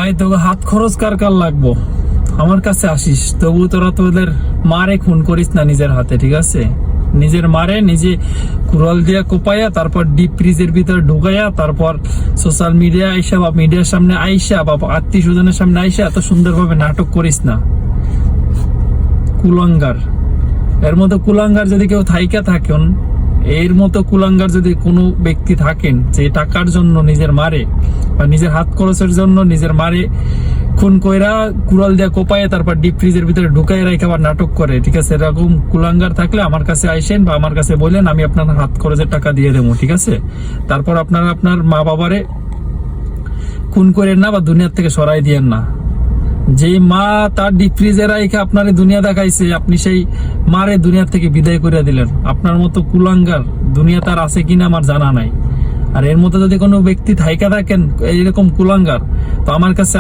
ভাই তোকে হাত খরচ কার কার লাগবো, আমার কাছে আসিস, তবু তোরা তোদের মারে খুন করিস না নিজের হাতে, ঠিক আছে? নিজের মারে নিজে কুড়াল দিয়া কোপাইয়া, তারপর ডিপ ফ্রিজের ভিতরে ঢুকাইয়া, তারপর সোশ্যাল মিডিয়া আইসা বা মিডিয়ার সামনে আইসা বা আত্মীয় স্বজনের সামনে আইসা এত সুন্দরভাবে নাটক করিস না। কুলাঙ্গার, এর মতো কুলাঙ্গার যদি কেউ থাইকা থাকেন, এর মতো কুলাঙ্গার যদি কোনো ব্যক্তি থাকেন যে টাকার জন্য নিজের মারে বা নিজের হাত খরচের জন্য নিজের মারে খুন কইরা কুড়াল দিয়া কোপায় তারপর ডিপ ফ্রিজের ভিতরে ঢুকাই রাখে আবার নাটক করে, ঠিক আছে? এরকম কুলাঙ্গার থাকলে আমার কাছে আইসেন বা আমার কাছে বলেন, আমি আপনার হাত খরচের টাকা দিয়ে দেবো, ঠিক আছে? তারপর আপনারা আপনার মা বাবারে খুন করেন না বা দুনিয়ার থেকে সরাই দিয়েন না। যে মা তার ডিপ ফ্রিজে রাইখে আপনারে দুনিয়া দেখাইছে, আপনি সেই মারে দুনিয়ার থেকে বিদায় করে দিলেন। আপনার মতো কুলাঙ্গার দুনিয়া তার আছে কিনা আমার জানা নাই। আর এর মতো যদি কোনো ব্যক্তি থাইকা থাকেন এইরকম কুলাঙ্গার, তো আমার কাছে